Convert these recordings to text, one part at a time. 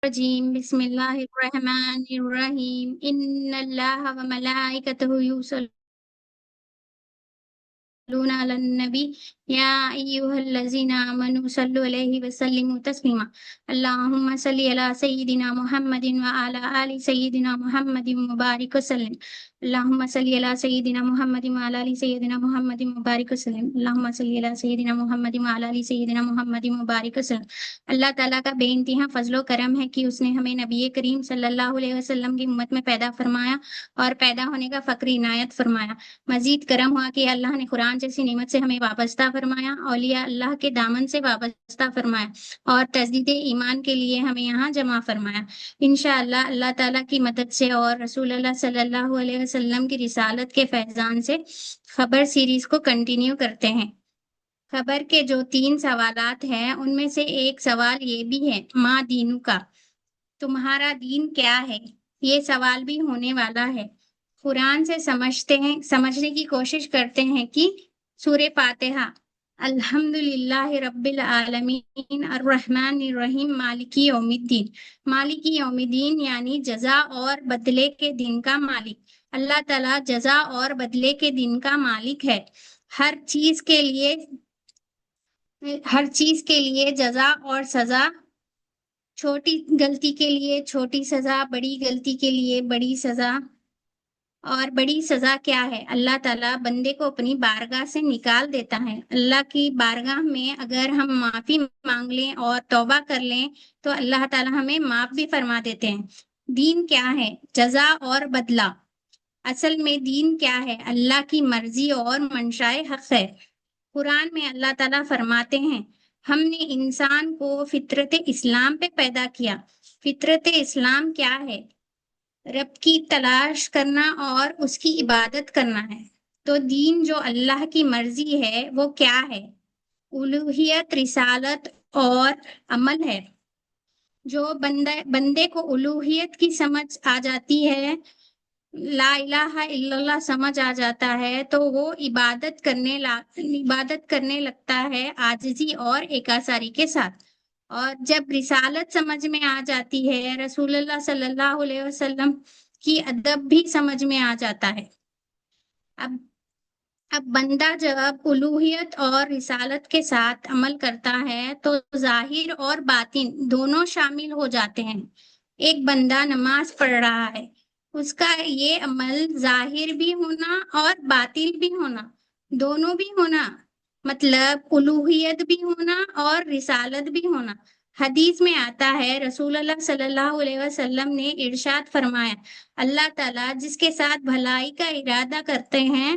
الرجيم بسم الله الرحمن الرحيم إن الله وملائكته يصلون على النبي يا أيها الذين آمنوا صلوا عليه وسلموا تسليما اللهم صل على سيدنا محمد وعلى آل سيدنا محمد مبارك وسلم اللهم صل على سيدنا محمد وعلى آل سيدنا محمد مبارك وسلم اللهم صل على سيدنا محمد وعلى آل سيدنا محمد مبارك وسلم اللہ تعالیٰ کا بے انتہا فضل و کرم ہے کہ اس نے ہمیں نبی کریم صلی اللہ علیہ وسلم کی امت میں پیدا فرمایا اور پیدا ہونے کا فخر عنایت فرمایا۔ مزید کرم ہوا کہ اللہ نے قرآن جیسی نعمت سے ہمیں وابستہ فرمایا، اولیاء اللہ کے دامن سے وابستہ فرمایا اور تجدید ایمان کے لیے ہمیں یہاں جمع فرمایا۔ انشاءاللہ اللہ تعالیٰ کی مدد سے اور رسول اللہ صلی اللہ علیہ وسلم کی رسالت کے فیضان سے خبر سیریز کو کنٹینیو کرتے ہیں۔ خبر کے جو 3 سوالات ہیں ان میں سے ایک سوال یہ بھی ہے، ما دینو کا، تمہارا دین کیا ہے؟ یہ سوال بھی ہونے والا ہے۔ قرآن سے سمجھنے کی کوشش کرتے ہیں کہ سورہ فاتحہ الحمدللہ رب العالمین الرحمن الرحیم مالکی یوم الدین، مالکی یوم الدین یعنی جزا اور بدلے کے دن کا مالک۔ اللہ تعالیٰ جزا اور بدلے کے دن کا مالک ہے۔ ہر چیز کے لیے جزا اور سزا، چھوٹی غلطی کے لیے چھوٹی سزا، بڑی غلطی کے لیے بڑی سزا۔ اور بڑی سزا کیا ہے؟ اللہ تعالیٰ بندے کو اپنی بارگاہ سے نکال دیتا ہے۔ اللہ کی بارگاہ میں اگر ہم معافی مانگ لیں اور توبہ کر لیں تو اللہ تعالیٰ ہمیں معاف بھی فرما دیتے ہیں۔ دین کیا ہے؟ جزا اور بدلہ۔ اصل میں دین کیا ہے؟ اللہ کی مرضی اور منشائے حق ہے۔ قرآن میں اللہ تعالیٰ فرماتے ہیں، ہم نے انسان کو فطرت اسلام پہ پیدا کیا۔ فطرت اسلام کیا ہے؟ رب کی تلاش کرنا اور اس کی عبادت کرنا ہے۔ تو دین جو اللہ کی مرضی ہے وہ کیا ہے؟ الوہیت، رسالت اور عمل ہے۔ جو بندے کو الوہیت کی سمجھ آ جاتی ہے، لا الہ الا اللہ سمجھ آ جاتا ہے تو وہ عبادت کرنے لگتا ہے عاجزی اور انکساری کے ساتھ۔ اور جب رسالت سمجھ میں آ جاتی ہے، رسول اللہ صلی اللہ علیہ وسلم کی ادب بھی سمجھ میں آ جاتا ہے۔ اب بندہ جب الوہیت اور رسالت کے ساتھ عمل کرتا ہے تو ظاہر اور باطن دونوں شامل ہو جاتے ہیں۔ ایک بندہ نماز پڑھ رہا ہے، اس کا یہ عمل ظاہر بھی ہونا اور باطن بھی ہونا، دونوں بھی ہونا، مطلب الوہیت بھی ہونا اور رسالت بھی ہونا۔ حدیث میں آتا ہے، رسول اللہ صلی اللہ علیہ وسلم نے ارشاد فرمایا، اللہ تعالیٰ جس کے ساتھ بھلائی کا ارادہ کرتے ہیں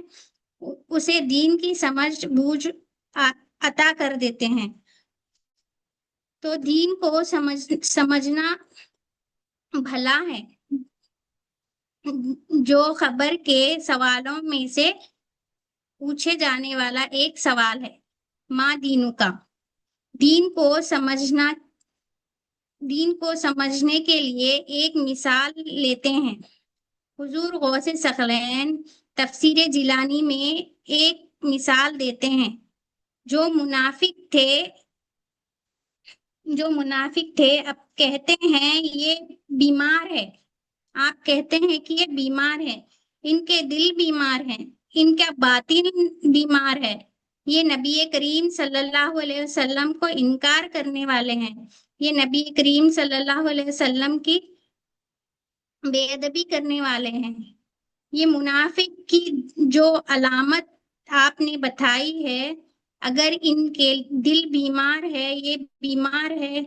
اسے دین کی سمجھ بوجھ عطا کر دیتے ہیں۔ تو دین کو سمجھنا بھلا ہے۔ جو خبر کے سوالوں میں سے پوچھے جانے والا ایک سوال ہے، ما دینو کا، دین کو سمجھنے کے لیے ایک مثال لیتے ہیں۔ حضور غوث ثقلین تفسیر جیلانی میں ایک مثال دیتے ہیں۔ جو منافق تھے اب کہتے ہیں یہ بیمار ہے، آپ کہتے ہیں کہ یہ بیمار ہے، ان کے دل بیمار ہیں، ان کا باطن بیمار ہے، یہ نبی کریم صلی اللہ علیہ وسلم کو انکار کرنے والے ہیں، یہ نبی کریم صلی اللہ علیہ وسلم کی بے ادبی کرنے والے ہیں۔ یہ منافق کی جو علامت آپ نے بتائی ہے، اگر ان کے دل بیمار ہے، یہ بیمار ہے،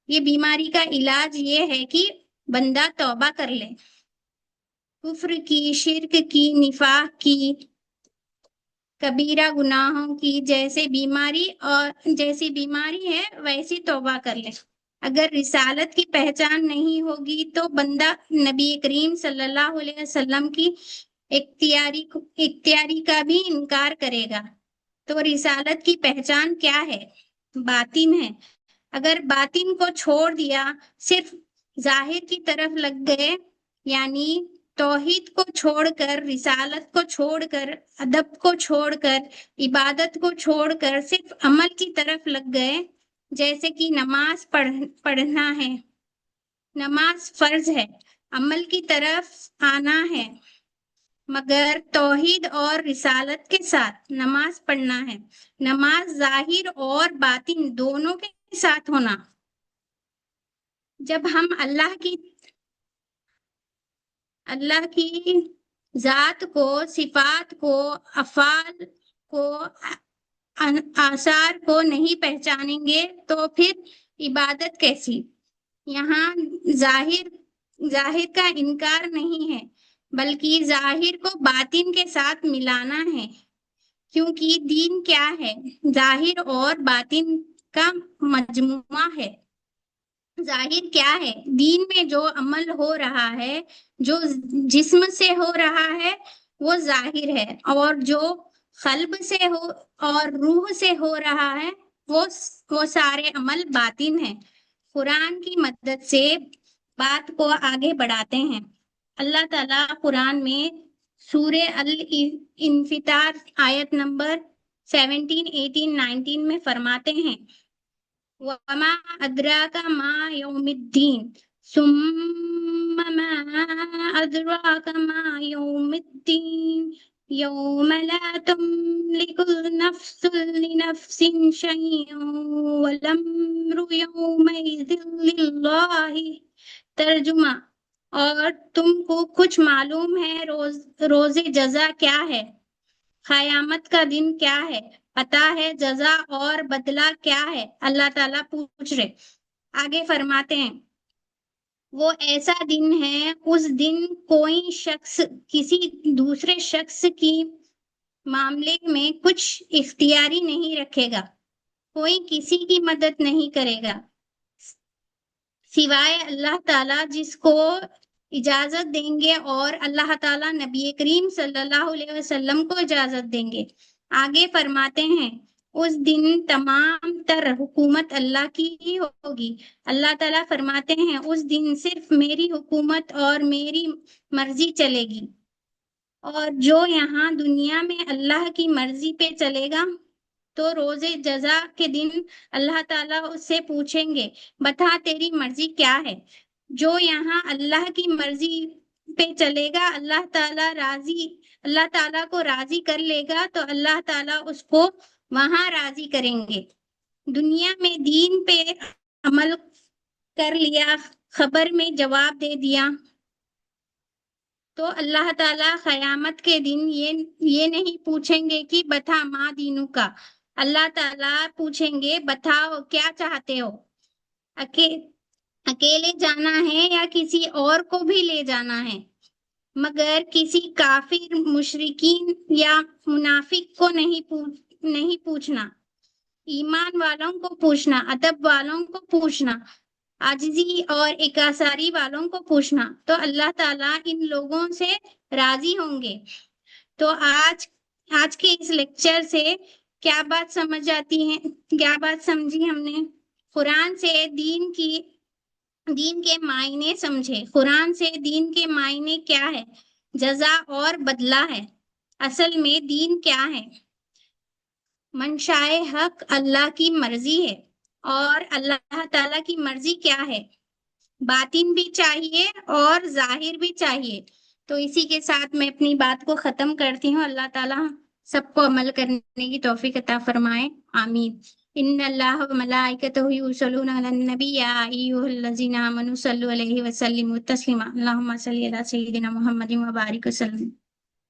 یہ بیماری کا علاج یہ ہے کہ بندہ توبہ کر لے۔ کفر کی، شرک کی، نفاق کی، کبیرہ گناہوں کی جیسے بیماری ہے ویسی توبہ کر لے۔ اگر رسالت کی پہچان نہیں ہوگی تو بندہ نبی کریم صلی اللہ علیہ وسلم کی اختیاری کا بھی انکار کرے گا۔ تو رسالت کی پہچان کیا ہے؟ باطن ہے۔ اگر باطن کو چھوڑ دیا، صرف ظاہر کی طرف لگ گئے، یعنی توحید کو چھوڑ کر، رسالت کو چھوڑ کر، ادب کو چھوڑ کر، عبادت کو چھوڑ کر صرف عمل کی طرف لگ گئے، جیسے کہ نماز پڑھنا ہے، نماز فرض ہے، عمل کی طرف آنا ہے، مگر توحید اور رسالت کے ساتھ نماز پڑھنا ہے۔ نماز ظاہر اور باطن دونوں کے ساتھ ہونا۔ جب ہم اللہ کی ذات کو، صفات کو، افعال کو، آثار کو نہیں پہچانیں گے تو پھر عبادت کیسی؟ یہاں ظاہر کا انکار نہیں ہے، بلکہ ظاہر کو باطن کے ساتھ ملانا ہے، کیونکہ دین کیا ہے؟ ظاہر اور باطن کا مجموعہ ہے۔ ظاہر کیا ہے؟ دین میں جو عمل ہو رہا ہے، جو جسم سے ہو رہا ہے وہ ظاہر ہے، اور جو قلب سے ہو اور روح سے ہو رہا ہے وہ سارے عمل باطن ہیں۔ قرآن کی مدد سے بات کو آگے بڑھاتے ہیں۔ اللہ تعالیٰ قرآن میں سورہ الانفطار آیت نمبر 17، 18، 19 میں فرماتے ہیں وَمَا أَدْرَاكَ مَا يَوْمُ الدِّينِ ثُمَّ مَا أَدْرَاكَ مَا يَوْمُ الدِّينِ يَوْمَ لَا تَمْلِكُ نَفْسٌ لِنَفْسٍ شَيْئًا وَالْأَمْرُ يَوْمَئِذٍ لِلَّهِ۔ ترجمہ: اور تم کو کچھ معلوم ہے روز جزا کیا ہے، قیامت کا دن کیا ہے، پتہ ہے جزا اور بدلہ کیا ہے؟ اللہ تعالیٰ پوچھ رہے، آگے فرماتے ہیں وہ ایسا دن ہے، اس دن کوئی شخص کسی دوسرے شخص کی معاملے میں کچھ اختیاری نہیں رکھے گا، کوئی کسی کی مدد نہیں کرے گا سوائے اللہ تعالیٰ جس کو اجازت دیں گے، اور اللہ تعالیٰ نبی کریم صلی اللہ علیہ وسلم کو اجازت دیں گے۔ آگے فرماتے ہیں اس دن تمام تر حکومت اللہ کی ہی ہوگی۔ اللہ تعالیٰ فرماتے ہیں اس دن صرف میری حکومت اور میری مرضی چلے گی، اور جو یہاں دنیا میں اللہ کی مرضی پہ چلے گا تو روز جزا کے دن اللہ تعالیٰ اس سے پوچھیں گے بتا تیری مرضی کیا ہے؟ جو یہاں اللہ کی مرضی پہ چلے گا، اللہ تعالیٰ کو راضی کر لے گا تو اللہ تعالیٰ اس کو وہاں راضی کریں گے۔ دنیا میں دین پہ عمل کر لیا، خبر میں جواب دے دیا، تو اللہ تعالیٰ قیامت کے دن یہ نہیں پوچھیں گے کہ بتا ماں دینوں کا۔ اللہ تعالیٰ پوچھیں گے بتاؤ کیا چاہتے ہو، اکیلے جانا ہے یا کسی اور کو بھی لے جانا ہے؟ مگر کسی کافر، مشرکین یا منافق کو نہیں پوچھنا، ایمان والوں کو پوچھنا، ادب والوں کو پوچھنا، عاجزی اور انکساری والوں کو پوچھنا، تو اللہ تعالیٰ ان لوگوں سے راضی ہوں گے۔ تو آج کے اس لیکچر سے کیا بات سمجھ آتی ہے، کیا بات سمجھی ہم نے؟ قرآن سے دین کے معنی سمجھے۔ قرآن سے دین کے معنی کیا ہے؟ جزا اور بدلہ ہے۔ اصل میں دین کیا ہے؟ منشائے حق اللہ کی مرضی ہے، اور اللہ تعالیٰ کی مرضی کیا ہے؟ باطن بھی چاہیے اور ظاہر بھی چاہیے۔ تو اسی کے ساتھ میں اپنی بات کو ختم کرتی ہوں۔ اللہ تعالیٰ سب کو عمل کرنے کی توفیق عطا فرمائے، آمین۔ ان اللہ و ملائکتہ یصلون علی النبی یا ایھا الذین آمنوا صلوا علیہ وسلموا تسلیما۔ اللہم صلی علی سیدنا محمد و بارک وسلم۔